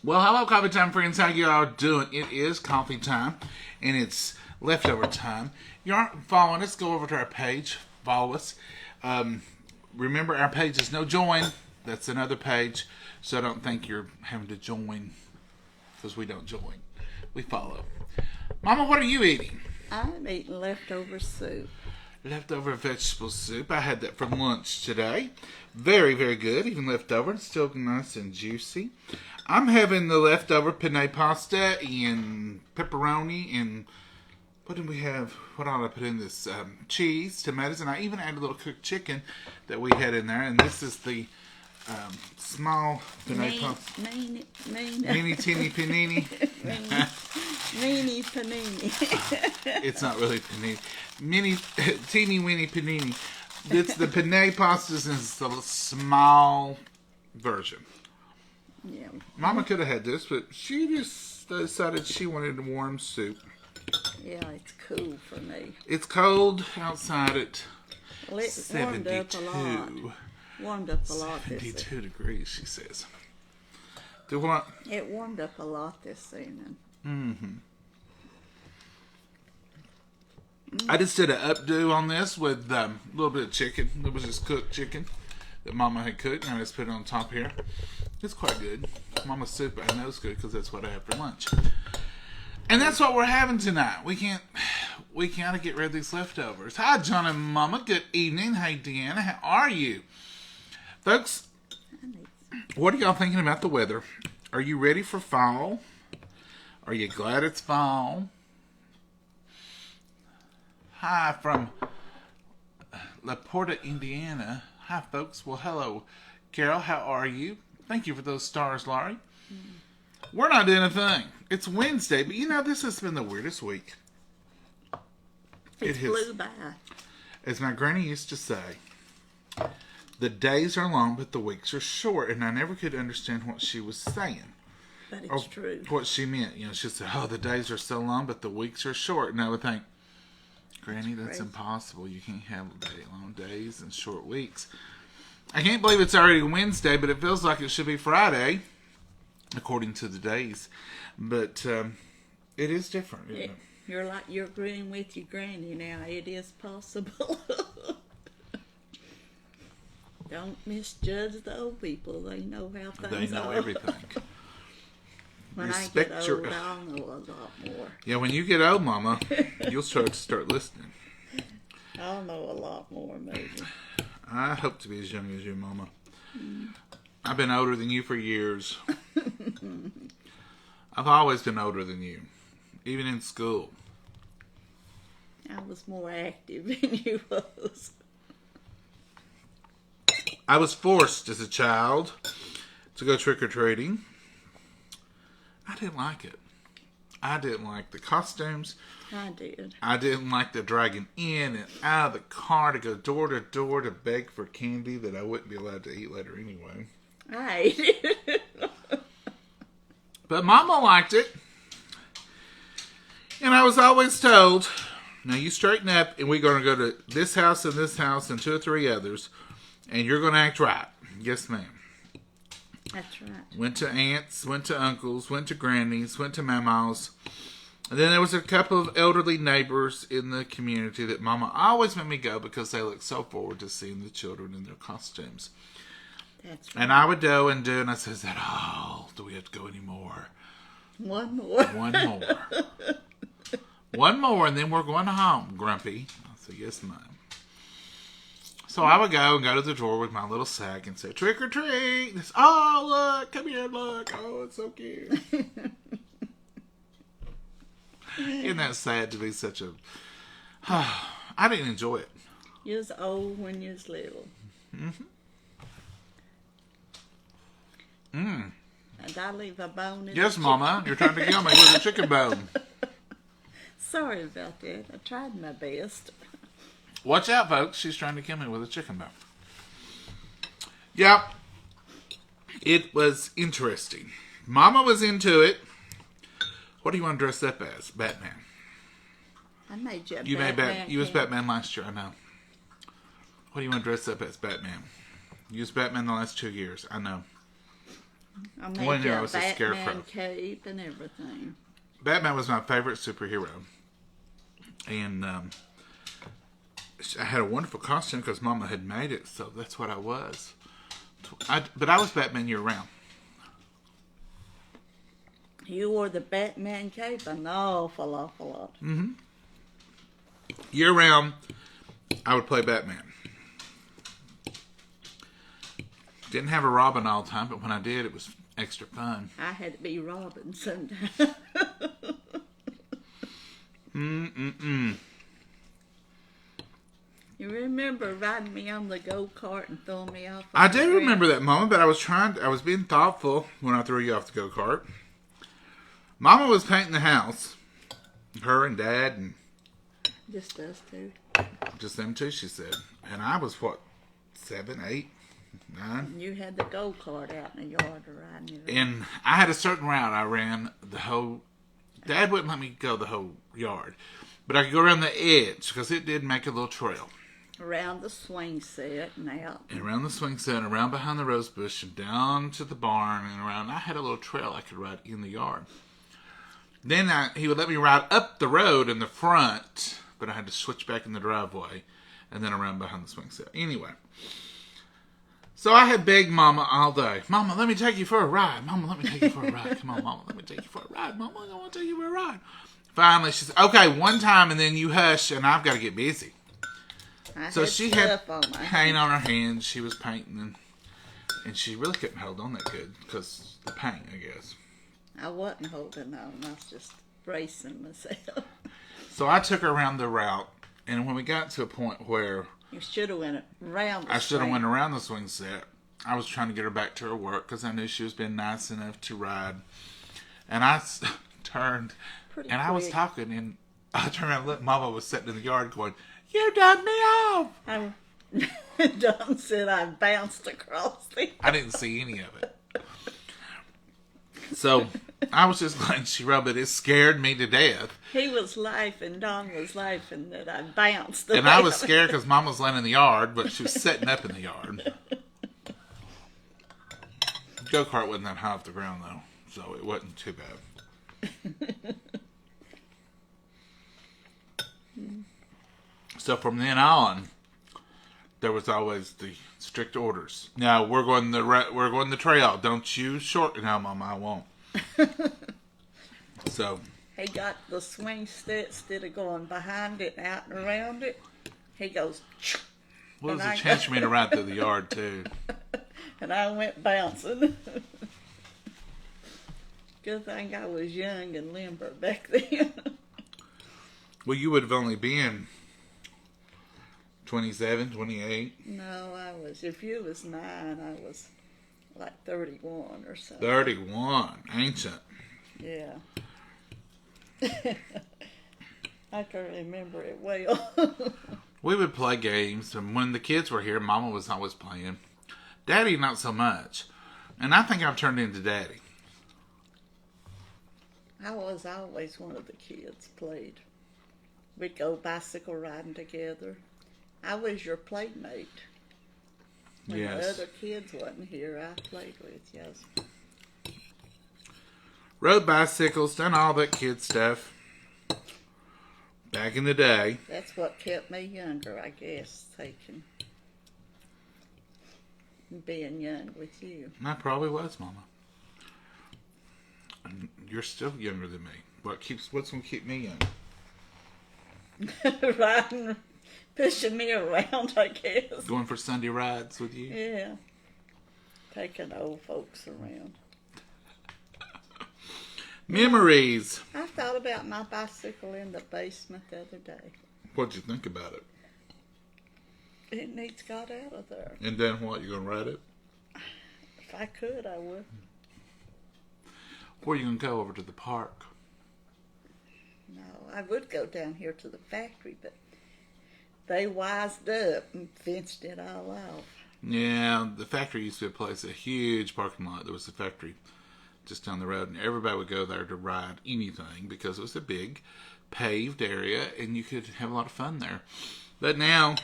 Well, hello, coffee time friends. How you all doing? It is coffee time, and it's leftover time. You aren't following us? Go over to our page. Follow us. Remember, our page is no join. That's another page, so I don't think you're having to join because we don't join. We follow. Mama, what are you eating? I'm eating leftover soup. Leftover vegetable soup. I had that for lunch today. Very, very good. Even leftover. It's still nice and juicy. I'm having the leftover penne pasta and pepperoni and what did we have? What did I put in this? Cheese, tomatoes, and I even added a little cooked chicken that we had in there. And this is the small penne pasta. Mini teeny panini. Mini panini. It's not really panini. Mini teeny weeny panini. It's the penne pastas in the small version. Yeah. Mama could have had this, but she just decided she wanted a warm soup. Yeah, it's cool for me. It's cold outside at Well, it 72. Warmed up a lot. 72 degrees, she says. Do what? It warmed up a lot this evening. Mm-hmm. I just did an updo on this with a little bit of chicken. It was just cooked chicken that Mama had cooked, and I just put it on top here. It's quite good. Mama's soup, I know it's good because that's what I have for lunch. And that's what we're having tonight. We gotta get rid of these leftovers. Hi, John and Momma. Good evening. Hey, Deanna. How are you? Folks, what are y'all thinking about the weather? Are you ready for fall? Are you glad it's fall? Hi from La Porta, Indiana. Hi, folks. Well, hello, Carol. How are you? Thank you for those stars, Laurie. We're not doing a thing. It's Wednesday, but you know, this has been the weirdest week. It flew by. As my granny used to say, the days are long, but the weeks are short. And I never could understand what she was saying. But it's true. What she meant. You know, she'd say, oh, the days are so long, but the weeks are short. And I would think, Granny, that's impossible. You can't have long days and short weeks. I can't believe it's already Wednesday, but it feels like it should be Friday, according to the days. But it is different, isn't it? You're agreeing with your granny now. It is possible. Don't misjudge the old people. They know how things are. They know everything. When I get old, I'll know a lot more. Yeah, when you get old, Mama, you'll start listening. I'll know a lot more, maybe. I hope to be as young as you, Mama. I've been older than you for years. I've always been older than you, even in school. I was more active than you was. I was forced as a child to go trick-or-treating. I didn't like it. I didn't like the costumes. I did. I didn't like the dragging in and out of the car to go door to door to beg for candy that I wouldn't be allowed to eat later anyway. I ate it. But Mama liked it. And I was always told, now you straighten up and we're going to go to this house and 2 or 3 others. And you're going to act right. Yes, ma'am. That's right. Went to aunts, went to uncles, went to grannies, went to mama's. And then there was a couple of elderly neighbors in the community that Mama always made me go because they looked so forward to seeing the children in their costumes. That's right. And I would go and do, and I said, is that all? Do we have to go anymore? One more. One more. One more, and then we're going home, Grumpy. I said, yes, ma'am. So I would go to the door with my little sack and say, trick or treat. Oh, look, come here, look. Oh, it's so cute. Isn't that sad to be such a... I didn't enjoy it. You was old when you was little. Mm-hmm. And I leave a bone in Yes, the Mama. You're trying to kill me with a chicken bone. Sorry about that. I tried my best. Watch out, folks. She's trying to kill me with a chicken bone. Yep. It was interesting. Mama was into it. What do you want to dress up as? Batman. I made you a You Batman. You was Batman last year, I know. What do you want to dress up as? Batman. You was Batman the last 2 years, I know. I made Well, you I a was a Batman scarecrow. cape and everything. Batman was my favorite superhero. And I had a wonderful costume because Mama had made it, so that's what I was. But I was Batman year round. You wore the Batman cape an awful lot. Mm-hmm. Year round, I would play Batman. Didn't have a Robin all the time, but when I did, it was extra fun. I had to be Robin sometimes. You remember riding me on the go-kart and throwing me off? I do remember that moment, but I was being thoughtful when I threw you off the go-kart. Mama was painting the house. Her and Dad and... Just us two. Just them two, she said. And I was, 7, 8, 9? You had the go-kart out in the yard riding it. And I had a certain route I ran the whole... Dad wouldn't let me go the whole yard. But I could go around the edge, because it did make a little trail. Around the swing set and out. And around the swing set, and around behind the rose bush, and down to the barn, and around. I had a little trail I could ride in the yard. Then he would let me ride up the road in the front, but I had to switch back in the driveway, and then around behind the swing set. Anyway. So I had begged Mama all day. Mama, let me take you for a ride. Mama, let me take you for a ride. Come on, Mama, let me take you for a ride. Mama, I want to take you for a ride. Finally, she said, okay, one time, and then you hush, and I've got to get busy. So she had paint on her hands. She was painting, and she really couldn't hold on that good because the paint, I guess. I wasn't holding on. I was just bracing myself. So I took her around the route, and when we got to a point where you should have went around. I should have went around the swing set. I was trying to get her back to her work because I knew she was being nice enough to ride, and I turned, and I was talking, and I turned around and looked. Mama was sitting in the yard going, "You done me off." Don said I bounced across the yard. I didn't see any of it. So I was just glad she rubbed it. It scared me to death. He was laughing. Don was laughing that I bounced. And I was scared because Mom was laying in the yard, but she was setting up in the yard. Go-kart wasn't that high off the ground, though, so it wasn't too bad. So from then on, there was always the strict orders. Now we're going the trail. Don't you shorten. No, Mama, I won't. So he got the swing set instead of going behind it, out and around it. He goes. Well, there's a chance for me to ride through the yard too. And I went bouncing. Good thing I was young and limber back then. Well, you would have only been 27, 28. No, I was. If you was 9, I was like 31 or something. 31, ancient. Yeah. I can remember it well. We would play games, and when the kids were here, Mama was always playing. Daddy, not so much. And I think I've turned into Daddy. I was always one of the kids played. We'd go bicycle riding together. I was your playmate. When Yes. the other kids wasn't here, I played with you. Rode bicycles, done all that kid stuff. Back in the day. That's what kept me younger, I guess, being young with you. I probably was, Mama. And you're still younger than me. What's going to keep me young? Riding, pushing me around, I guess. Going for Sunday rides with you? Yeah. Taking old folks around. Memories. I thought about my bicycle in the basement the other day. What'd you think about it? It needs got out of there. And then what? You going to ride it? If I could, I would. Or you going to go over to the park? No, I would go down here to the factory, but they wised up and fenced it all off. Yeah, the factory used to be a huge parking lot. There was a factory just down the road, and everybody would go there to ride anything because it was a big paved area, and you could have a lot of fun there. But now,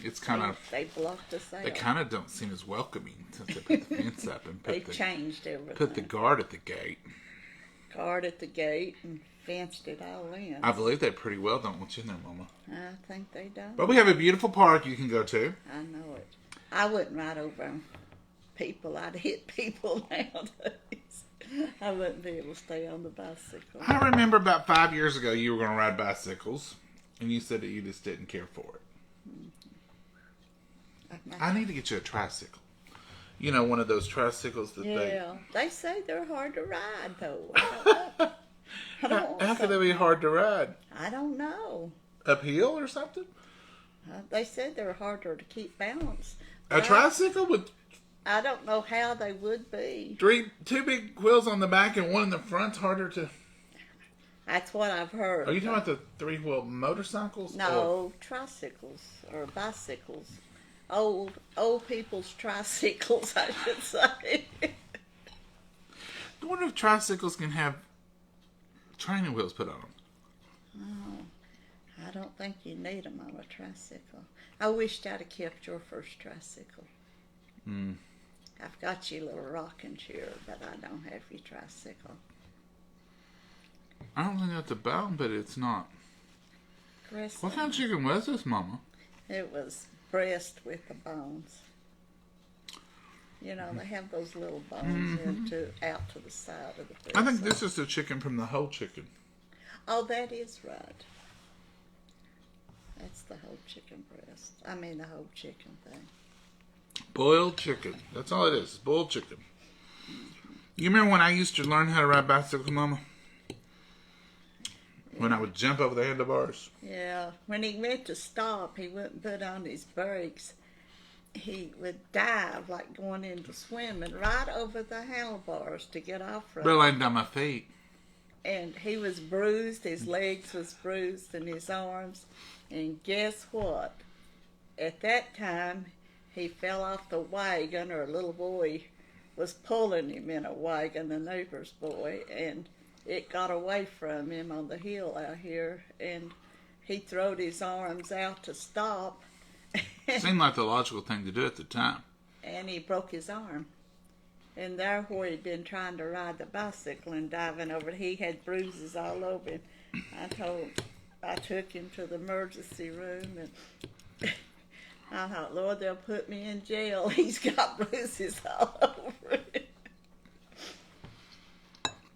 it's kind of... They blocked us out. They kind of don't seem as welcoming since they put the fence up and They've changed everything. put the guard at the gate. Guard at the gate and fenced it all in. I believe they pretty well don't want you in there, Mama. I think they don't. But we have a beautiful park you can go to. I know it. I wouldn't ride over on people. I'd hit people nowadays. I wouldn't be able to stay on the bicycle. I remember about 5 years ago you were going to ride bicycles, and you said that you just didn't care for it. I need to get you a tricycle. You know, one of those tricycles that they say they're hard to ride, though. How could they be hard to ride? I don't know. Uphill or something? They said they're harder to keep balance. A tricycle with... I don't know how they would be. Two big wheels on the back and one in the front's harder to... That's what I've heard. Are you talking about the three-wheel motorcycles? No, tricycles or bicycles. Old people's tricycles, I should say. I wonder if tricycles can have training wheels put on them. Oh, I don't think you need them on a tricycle. I wished I'd have kept your first tricycle. I've got you a little rocking chair, but I don't have your tricycle. I don't think that's a bone, but it's not. Breast What kind of chicken was this, Mama? It was breast with the bones. You know, they have those little bones out to the side of the breast. I think this is the chicken from the whole chicken. Oh, that is right. That's the whole chicken breast. I mean, the whole chicken thing. Boiled chicken. That's all it is. Boiled chicken. You remember when I used to learn how to ride bicycles, Mama? When I would jump over the handlebars? Yeah. When he went to stop, he wouldn't put on his brakes. He would dive like going into swimming right over the handlebars to get off from But I landed on my feet. And he was bruised. His legs was bruised and his arms. And guess what? At that time, he fell off the wagon, or a little boy was pulling him in a wagon, the neighbor's boy, and it got away from him on the hill out here, and he throwed his arms out to stop. Seemed like the logical thing to do at the time. And he broke his arm. And there where he'd been trying to ride the bicycle and diving over, he had bruises all over him. I took him to the emergency room, and I thought, Lord, they'll put me in jail. He's got bruises all over him.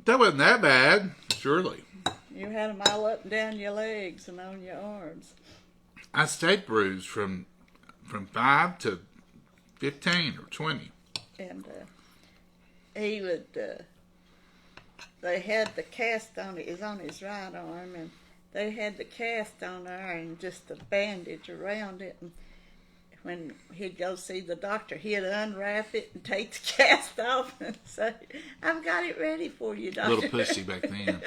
That wasn't that bad, surely. You had them all up and down your legs and on your arms. I stayed bruised from 5 to 15 or 20. And he would, they had the cast on it, on his right arm, and they had the cast on there and just the bandage around it. And when he'd go see the doctor, he'd unwrap it and take the cast off and say, I've got it ready for you, doctor. Little pushy back then.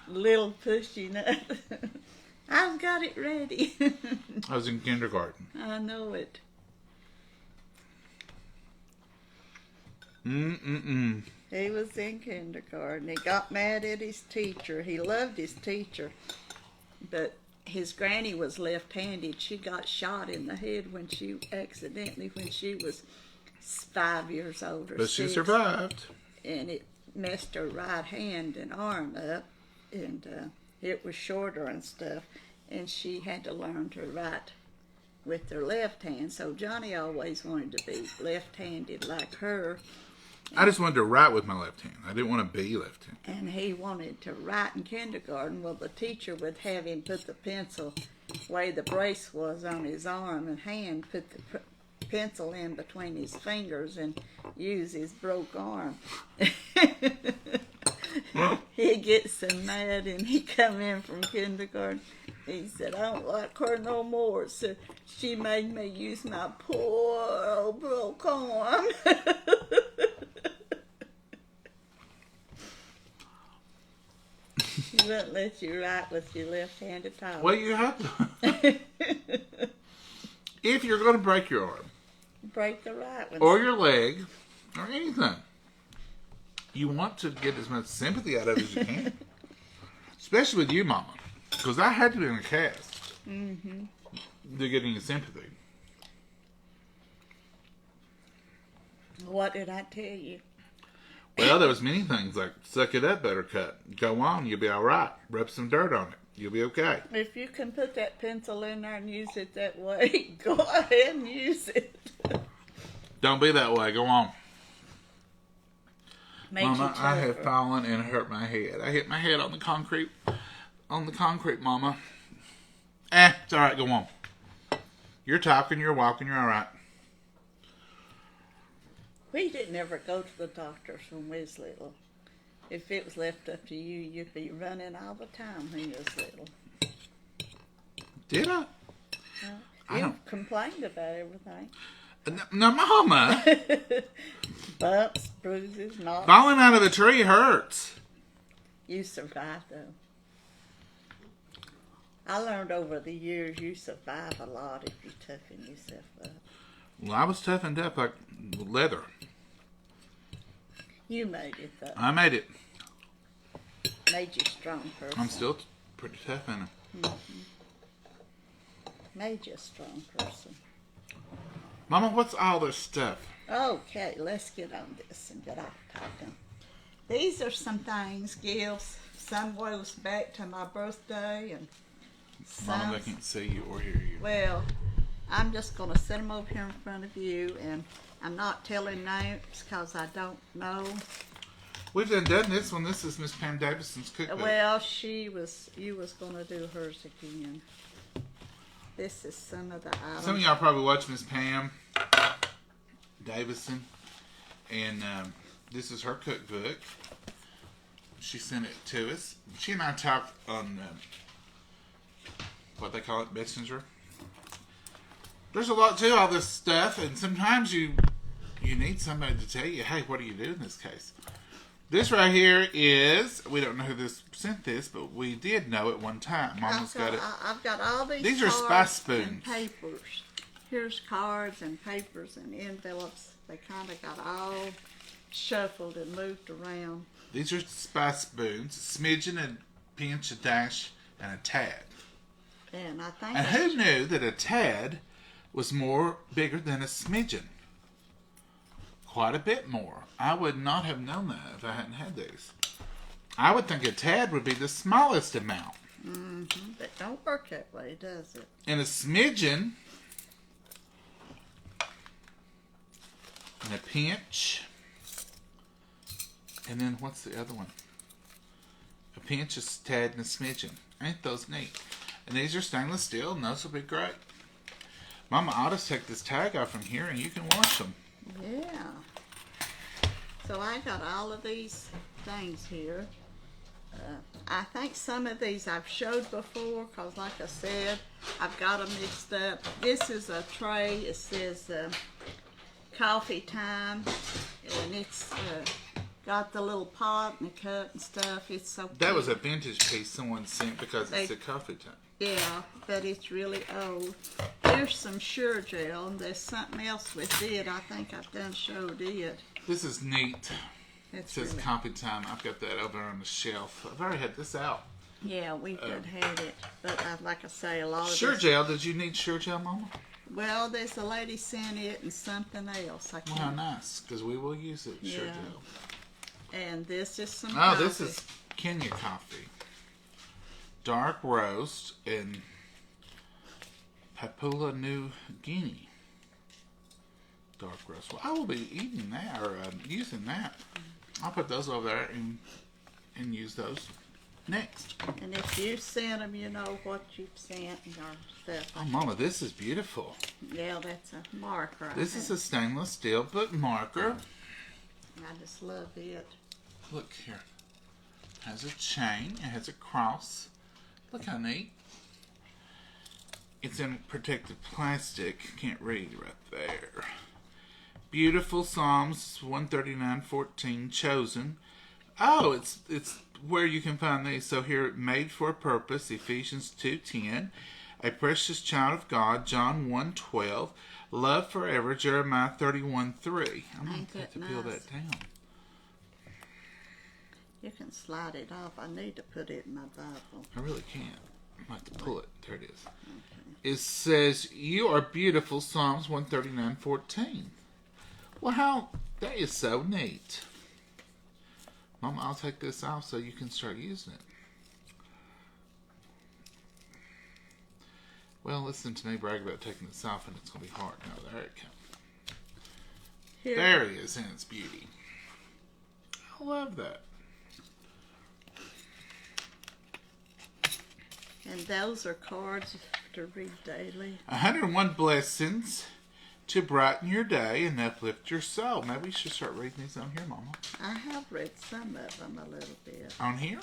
Little pushy nut. I've got it ready. I was in kindergarten. I know it. He was in kindergarten. He got mad at his teacher. He loved his teacher, but his granny was left-handed. She got shot in the head when she was 5 years old or But 6. she survived. And it messed her right hand and arm up, and it was shorter and stuff, and she had to learn to write with her left hand. So Johnny always wanted to be left-handed like her. I just wanted to write with my left hand. I didn't want to be left-handed. And he wanted to write in kindergarten. Well, the teacher would have him put the pencil where the brace was on his arm and hand, put the pencil in between his fingers and use his broke arm. He'd get so mad, and he'd come in from kindergarten. He said, I don't like her no more. So she made me use my poor old broke arm. She wouldn't let you write with your left hand at all. Well, you have to. If you're going to break your arm, break the right one. or your leg, or anything, you want to get as much sympathy out of it as you can. Especially with you, Mama. Because I had to be in a cast to get any sympathy. What did I tell you? Well, there was many things like suck it up, Buttercup. Go on, you'll be all right. Rub some dirt on it. You'll be okay. If you can put that pencil in there and use it that way, go ahead and use it. Don't be that way. Go on. Make Mama, you I have tougher. fallen and hurt my head. I hit my head on the concrete. On the concrete, Mama. It's all right. Go on. You're talking. You're walking. You're all right. We didn't ever go to the doctors when we was little. If it was left up to you, you'd be running all the time when you was little. Did I? I You don't. complained about everything. No, Mama. Bumps, bruises, knocks. Falling out of a tree hurts. You survived though. I learned over the years you survive a lot if you toughen yourself up. Well, I was toughened up like leather. You made it though. I made it. Made you a strong person. I'm still pretty tough in it. Made you a strong person. Mama, what's all this stuff? Okay, let's get on this and get off talking. These are some things, Gills. Some goes back to my birthday and Mama, some... they can't see you or hear you. Well, I'm just going to set them over here in front of you, and I'm not telling names because I don't know. We've done this one. This is Miss Pam Davison's cookbook. Well, you was going to do hers again. This is some of the items. Some of y'all probably watch Miss Pam Davison, and this is her cookbook. She sent it to us. She and I talked on what they call it, Messenger. There's a lot to all this stuff, and sometimes you need somebody to tell you, hey, what do you do in this case? This right here is, we don't know who this sent this, but we did know at one time. Mama's got it. I've got all these. These are cards spice spoons. and papers. Here's cards and papers and envelopes. They kind of got all shuffled and moved around. These are spice spoons, a smidgen, a pinch, a dash, and a tad. And I think. And who knew that a tad was bigger than a smidgen? Quite a bit more. I would not have known that if I hadn't had these. I would think a tad would be the smallest amount. Mm-hmm. That don't work that way, does it? And a smidgen, and a pinch, and then what's the other one? A pinch, a tad, and a smidgen. Ain't those neat? And these are stainless steel, and those will be great. Mama, I'll just take this tag off from here, and you can wash them. Yeah. So I got all of these things here. I think some of these I've showed before because, like I said, I've got them mixed up. This is a tray. It says coffee time, and it's got the little pot and the cup and stuff. It's so cute. That was a vintage piece someone sent because it's a coffee time. Yeah, but it's really old. Here's some Sure Gel, and there's something else with it. I think I've done showed it. This is neat. It It's says really, coffee time. I've got that over on the shelf. I've already had this out. yeah, we've had it, but like I say, a lot of Sure this- Gel. Did you need Sure Gel, Mama? Well, there's a lady sent it and something else. I Well, how can't. nice, because we will use it. Sure Yeah. Gel. And this is some. Oh, coffee. this is Kenya coffee. Dark roast in Papua New Guinea. Dark roast. Well, I will be eating that or using that. I'll put those over there and use those next. And if you sent them, you know what you've sent and our stuff. Oh, Mama, this is beautiful. Yeah, that's a marker. This is a stainless steel bookmarker. I just love it. Look here. It has a chain. It has a cross. Look how neat. It's in protective plastic. Can't read right there. Beautiful Psalms 139:14 chosen. Oh, it's where you can find these. So here, made for a purpose, Ephesians 2:10. A precious child of God, John 1:12. Love forever, Jeremiah 31:3. I'm going Ain't to have that to peel nice? that down. You can slide it off. I need to put it in my Bible. I really can't. I have to pull it. There it is. It says, "You are beautiful," Psalms 139:14. Wow, that is so neat. Mama, I'll take this off so you can start using it. Well, listen to me brag about taking this off and it's going to be hard. No, there it comes. Here. There it is in its beauty. I love that. And those are cards to read daily. 101 blessings to brighten your day and uplift your soul. Maybe we should start reading these on here, Mama. I have read some of them a little bit. On here?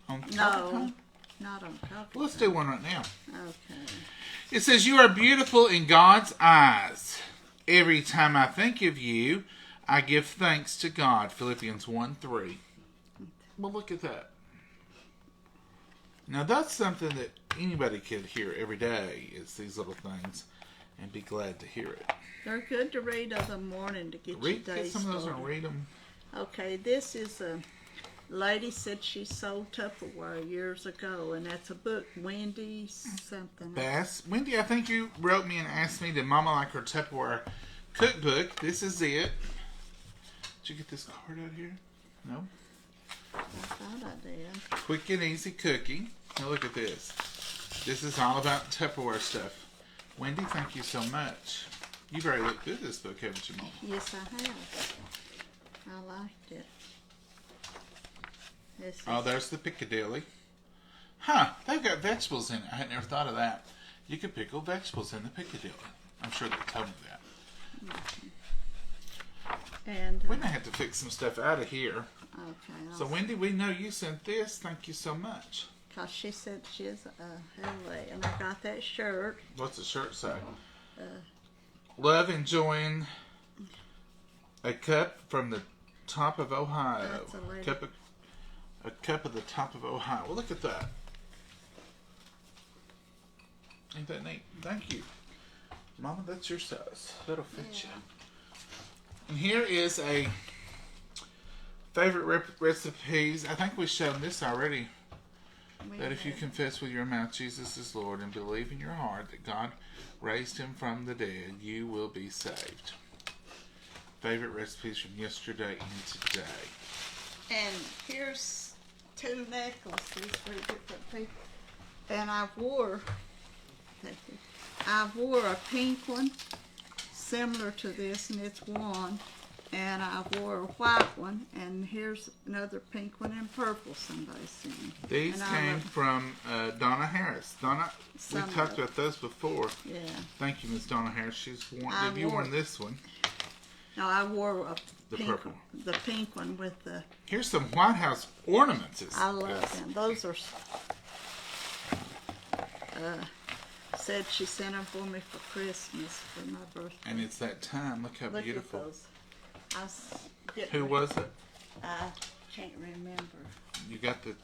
On No, Coffee? not on coffee. Let's do one right now. Okay. It says, "You are beautiful in God's eyes. Every time I think of you, I give thanks to God." Philippians 1:3. Well, look at that. Now, that's something that anybody could hear every day, is these little things, and be glad to hear it. They're good to read of the morning to get your day Get some of those started. and read them. Okay, this is a lady said she sold Tupperware years ago, and that's a book, Wendy something. Bass. Wendy, I think you wrote me and asked me, did Mama like her Tupperware cookbook? This is it. Did you get this card out here? No? I thought I did. Quick and easy cooking. Now look at this. This is all about Tupperware stuff. Wendy, thank you so much. You've already looked through this book, haven't you, Mama? Yes, I have. I liked it. Oh, there's the Piccadilly. Huh, they've got vegetables in it. I had never thought of that. You could pickle vegetables in the Piccadilly. I'm sure they told me that. And We may have to fix some stuff out of here. okay. So, Wendy, we know you sent this. Thank you so much. Cause she said she's LA, and I got that shirt. What's the shirt say? Love enjoying a cup from the top of Ohio. That's a lady. A cup of the top of Ohio. Well, look at that. Ain't that neat? Thank you. Mama, that's your size. That'll fit you. And here is a favorite recipes. I think we've shown this already. That if you confess with your mouth Jesus is Lord and believe in your heart that God raised him from the dead, you will be saved. Favorite recipes from yesterday and today. And here's 2 necklaces for different people. And I wore a pink one similar to this, and it's one. And I wore a white one, and here's another pink one and purple somebody sent me. These and came from Donna Harris. Donna, we talked about those before. Yeah. Thank you, Miss Donna Harris. She's worn. Have you worn this one? No, I wore The pink, purple. the pink one with the. Here's some White House ornaments. I love them. Those are. Said she sent them for me for Christmas for my birthday. And it's that time. Look how beautiful. At those. Who was it? I can't remember. You got the.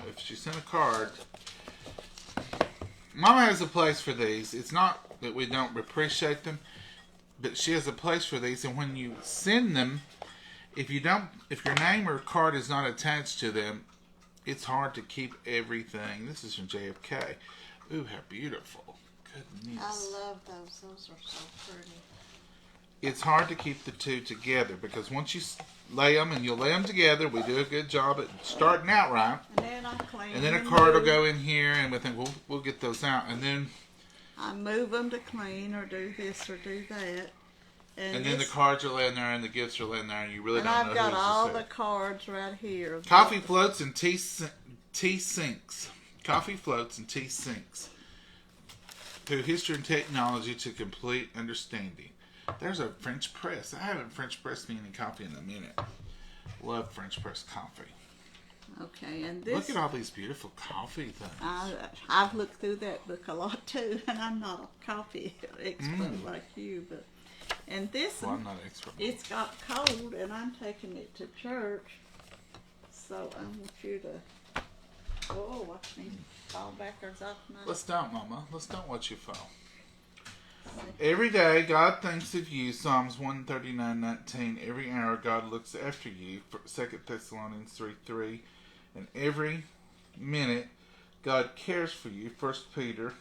If she sent a card. Mama has a place for these. It's not that we don't appreciate them, but she has a place for these. And when you send them, if your name or card is not attached to them, it's hard to keep everything. This is from JFK. Ooh, how beautiful! Goodness. I love those. Those are so pretty. It's hard to keep the two together because once you lay them and you'll lay them together, we do a good job at starting out right. And then I clean. And then a card will go in here, and we think we'll get those out, and then I move them to clean or do this or do that. And then the cards are laying there, and the gifts are laying there, and you really don't know I've who's got all to the cards right here. Coffee floats and tea sinks. Coffee floats and tea sinks. Through history and technology to complete understanding. There's a French press. I haven't French pressed me any coffee in a minute. Love French press coffee. Okay, and this. Look at all these beautiful coffee things. I've looked through that book a lot too, and I'm not a coffee expert like you, but. And this Well, one, I'm not an expert. it's got cold, and I'm taking it to church. So I want you to. Oh, watch me fall backwards off my. Let's don't, Mama. Let's don't watch you fall. Every day, God thinks of you. Psalms 139:19. Every hour, God looks after you. 2 Thessalonians 3:3. And every minute, God cares for you. 1 Peter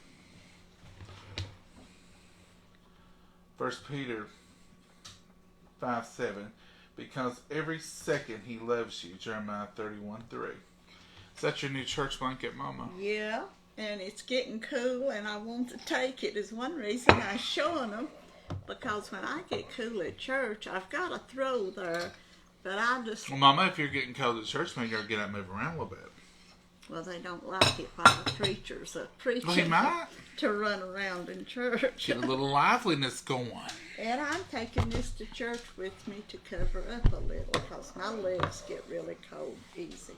5:7. Because every second He loves you. Jeremiah 31:3. Is that your new church blanket, Mama? Yeah, and it's getting cool, and I want to take it. Is one reason I'm showing them, because when I get cool at church, I've got a throw there, but I just... Well, Mama, if you're getting cold at church, maybe you gotta get up and move around a little bit. Well, they don't like it while the preachers are preaching. Well, he might. To run around in church. Get a little liveliness going. And I'm taking this to church with me to cover up a little, because my legs get really cold easy.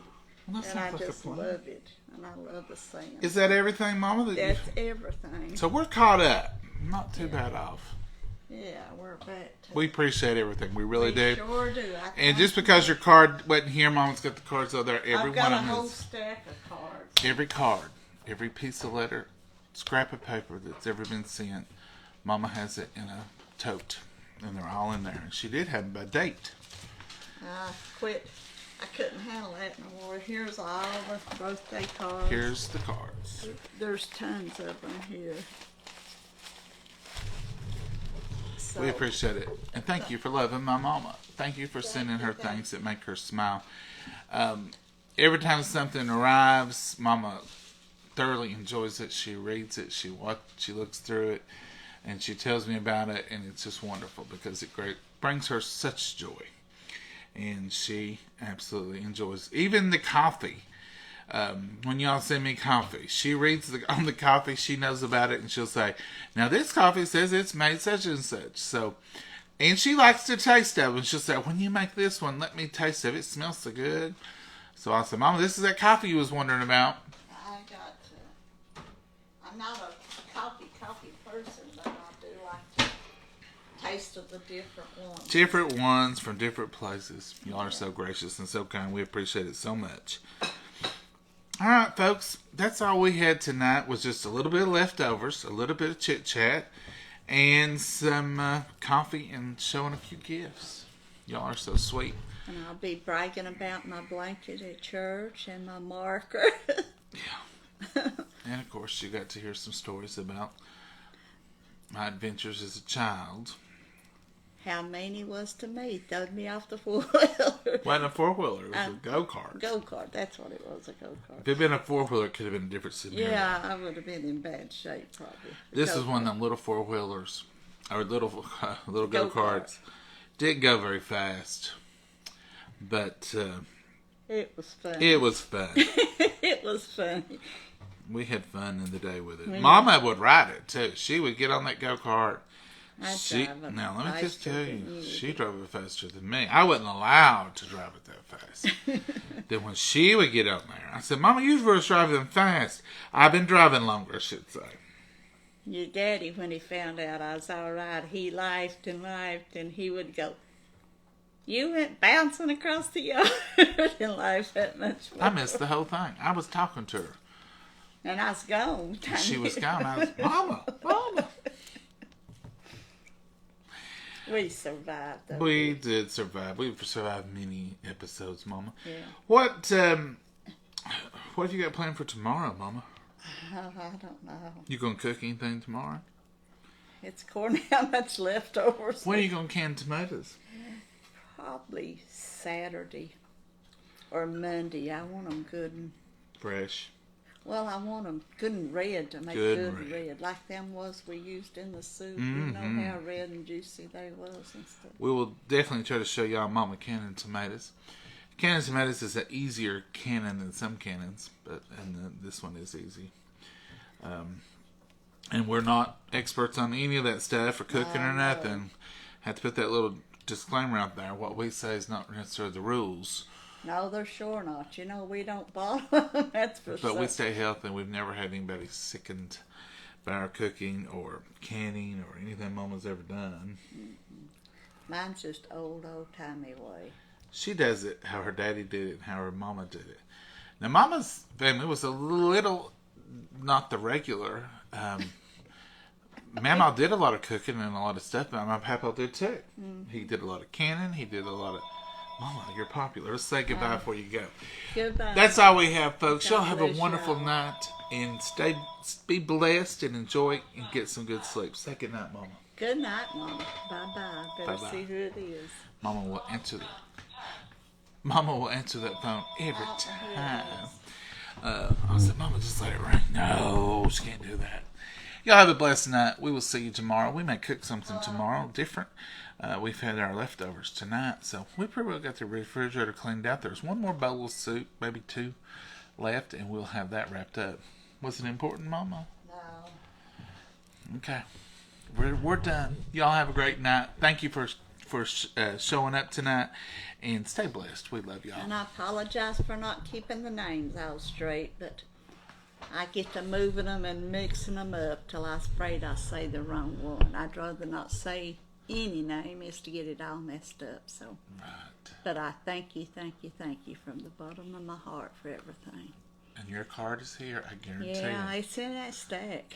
Well, and I just love it. And I love the sand. Is that everything, Mama? That's everything. So we're caught up. Not too bad off. Yeah, we're back to... We appreciate everything. We really do. Sure do. And just because your card wasn't here, Mama's got the cards out there. Every I've got one a of them whole is. stack of cards. Every card, every piece of letter, scrap of paper that's ever been sent, Mama has it in a tote. And they're all in there. And she did have them by date. I quit. I couldn't handle that no more. Here's all the birthday cards. Here's the cards. There's tons of them here. So, We appreciate it. And thank you for loving my Mama. Thank you for sending her things that make her smile. Every time something arrives, Mama thoroughly enjoys it. She reads it. She looks through it. And she tells me about it. And it's just wonderful because it brings her such joy. And she absolutely enjoys even the coffee. When y'all send me coffee, she reads on the coffee, she knows about it, and she'll say, now this coffee says it's made such and such. So, and she likes to taste of it. And she'll say, when you make this one, let me taste of it. It smells so good. So I said, Mama, this is that coffee you was wondering about. I'm not a coffee person, but I do like to taste of the different ones. Different ones from different places. Y'all are so gracious and so kind. We appreciate it so much. All right, folks. That's all we had tonight was just a little bit of leftovers, a little bit of chit-chat, and some coffee and showing a few gifts. Y'all are so sweet. And I'll be bragging about my blanket at church and my marker. Yeah. And, of course, you got to hear some stories about my adventures as a child. How mean he was to me. Throwed me off the four-wheeler. Wasn't a four-wheeler. It was a go-kart. Go-kart. That's what it was, a go-kart. If it had been a four-wheeler, it could have been a different scenario. Yeah, I would have been in bad shape, probably. This is one of them little four-wheelers, or little go-karts. Didn't go very fast, but it was fun. It was fun. It was fun. We had fun in the day with it. Mama would ride it, too. She would get on that go-kart. Now, let me just tell you, she drove it faster than me. I wasn't allowed to drive it that fast. Then when she would get on there, I said, Mama, you were driving fast. I've been driving longer, I should say. Your daddy, when he found out I was all right, he laughed, and he would go, you went bouncing across the yard and laughed that much more. I missed the whole thing. I was talking to her. And I was gone. She was gone. I was, Mama. We survived. We did survive. We've survived many episodes, Mama. Yeah. What have you got planned for tomorrow, Mama? Oh, I don't know. You gonna cook anything tomorrow? It's corn. How much leftovers? When are you gonna can tomatoes? Probably Saturday or Monday. I want them good and fresh. Well, I want them good and red to make good red. Like them was we used in the soup. Mm-hmm. You know how red and juicy they was and stuff. We will definitely try to show y'all Mama canning tomatoes. Canning tomatoes is an easier canning than some cannons, and this one is easy. And we're not experts on any of that stuff or cooking or nothing. Have to put that little disclaimer out there. What we say is not necessarily the rules. No, they're sure not. You know, we don't bother them, that's for sure. But we stay healthy, and we've never had anybody sickened by our cooking or canning or anything Mama's ever done. Mm-hmm. Mine's just old-timey way. She does it how her daddy did it and how her mama did it. Now, Mama's family was a little, not the regular. Mama did a lot of cooking and a lot of stuff, but my papa did too. Mm-hmm. He did a lot of canning. He did a lot of Mama, you're popular. Let's say goodbye before you go. Goodbye. That's all we have, folks. Y'all have a bless wonderful y'all. night and be blessed and enjoy and get some good sleep. Say good night, Mama. Good night, Mama. Bye-bye. Better Bye-bye. see who it is. Mama will answer that phone every time. I said, Mama, just let it ring. No, she can't do that. Y'all have a blessed night. We will see you tomorrow. We may cook something tomorrow different. We've had our leftovers tonight, so we pretty well got the refrigerator cleaned out. There's one more bowl of soup, maybe 2 left, and we'll have that wrapped up. Was it important, Mama? No. Okay. We're done. Y'all have a great night. Thank you for showing up tonight, and stay blessed. We love y'all. And I apologize for not keeping the names all straight, but I get to moving them and mixing them up till I'm afraid I say the wrong one. I'd rather not say any name is to get it all messed up. So, Right. but I thank you from the bottom of my heart for everything. And your card is here, I guarantee Yeah, you. it's in that stack.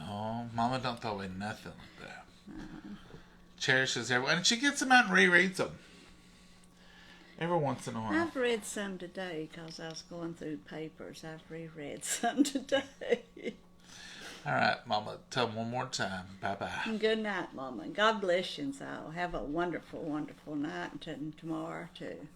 Oh, Mama don't throw away nothing like that. Cherishes everyone. And she gets them out and rereads them. Every once in a while. I've read some today because I was going through papers. I've reread some today. All right, Mama, tell them one more time. Bye-bye. Good night, Mama. God bless you all. Have a wonderful, wonderful night and tomorrow too.